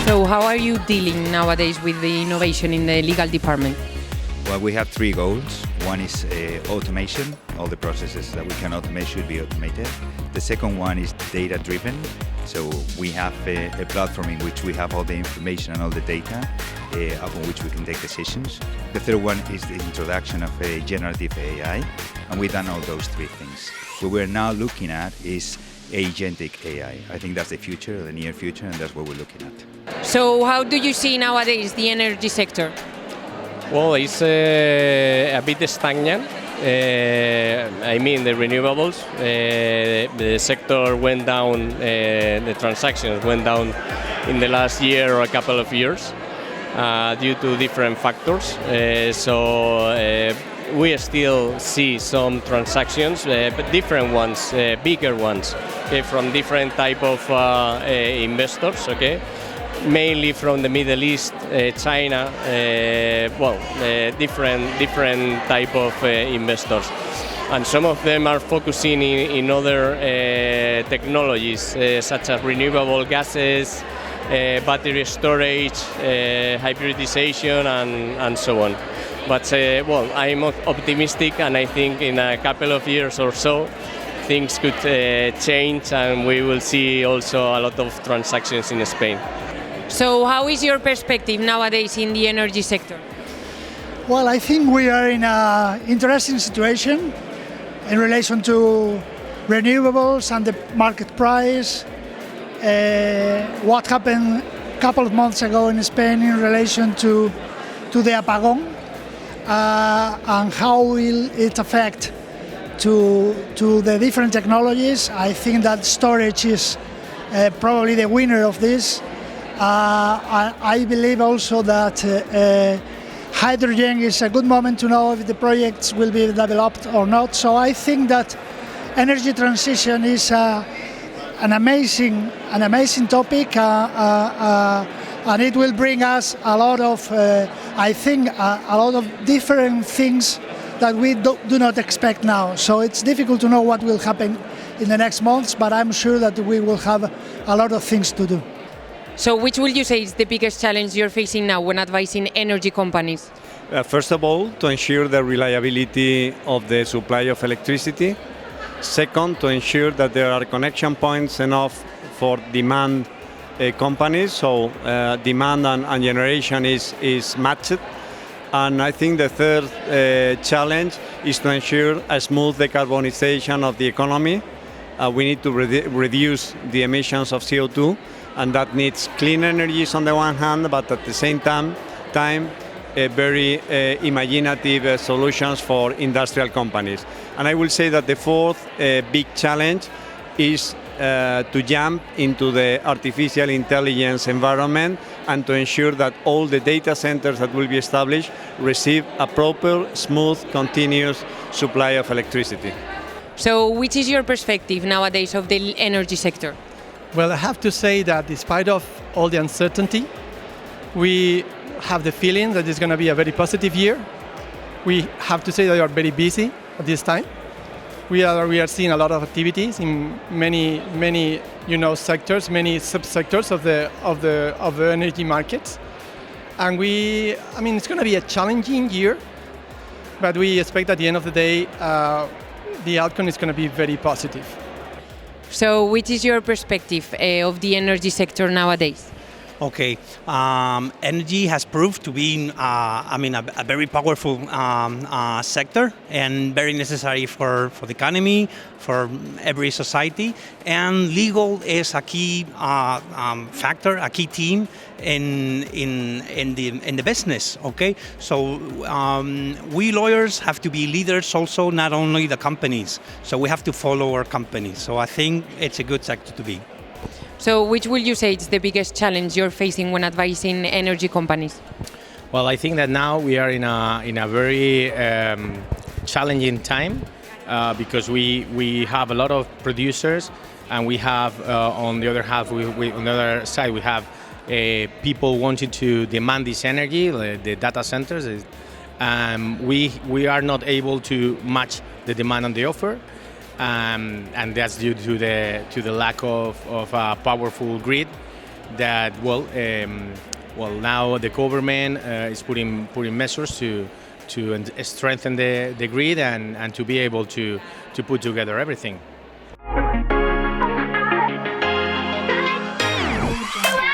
So how are you dealing nowadays with the innovation in the legal department? Well, we have three goals. One is automation. All the processes that we can automate should be automated. The second one is data-driven. So we have a platform in which we have all the information and all the data upon which we can take decisions. The third one is the introduction of a generative AI, and we've done all those three things. What we're now looking at is agentic AI. I think that's the future, the near future, and that's what we're looking at. So how do you see nowadays the energy sector? Well, it's a bit stagnant. I mean, the renewables, the sector went down, the transactions went down in the last year or a couple of years due to different factors. We still see some transactions, but different ones, bigger ones, from different type of investors, okay? Mainly from the Middle East, China, different type of investors. And some of them are focusing in other technologies, such as renewable gases, battery storage, hybridization, and so on. But I'm optimistic, and I think in a couple of years or so, things could change, and we will see also a lot of transactions in Spain. So how is your perspective nowadays in the energy sector? Well, I think we are in an interesting situation in relation to renewables and the market price. What happened a couple of months ago in Spain in relation to the apagón, and how will it affect to the different technologies. I think that storage is probably the winner of this. I believe also that hydrogen is a good moment to know if the projects will be developed or not. So I think that energy transition is an amazing topic, and it will bring us a lot of, I think, a lot of different things that we do not expect now. So it's difficult to know what will happen in the next months, but I'm sure that we will have a lot of things to do. So which will you say is the biggest challenge you're facing now when advising energy companies? First of all, to ensure the reliability of the supply of electricity. Second, to ensure that there are connection points enough for demand companies, so demand and generation is matched. And I think the third challenge is to ensure a smooth decarbonization of the economy. We need to reduce the emissions of CO2, and that needs clean energies on the one hand, but at the same time very imaginative solutions for industrial companies. And I will say that the fourth big challenge is to jump into the artificial intelligence environment and to ensure that all the data centers that will be established receive a proper, smooth, continuous supply of electricity. So which is your perspective nowadays of the energy sector? Well, I have to say that despite of all the uncertainty, we have the feeling that it's going to be a very positive year. We have to say that we are very busy at this time. We are seeing a lot of activities in many sectors, many subsectors of the energy markets, and it's going to be a challenging year, but we expect at the end of the day the outcome is going to be very positive. So which is your perspective of the energy sector nowadays? Okay, energy has proved to be, a very powerful sector and very necessary for the economy, for every society. And legal is a key factor, a key team in the business. Okay, so we lawyers have to be leaders also, not only the companies. So we have to follow our companies. So I think it's a good sector to be. So which will you say is the biggest challenge you're facing when advising energy companies? Well, I think that now we are in a very challenging time because we have a lot of producers, and we have on the other side we have people wanting to demand this energy, the data centers. We are not able to match the demand and the offer. And that's due to the lack of a powerful grid. that now the government is putting measures to strengthen the grid and to be able to put together everything.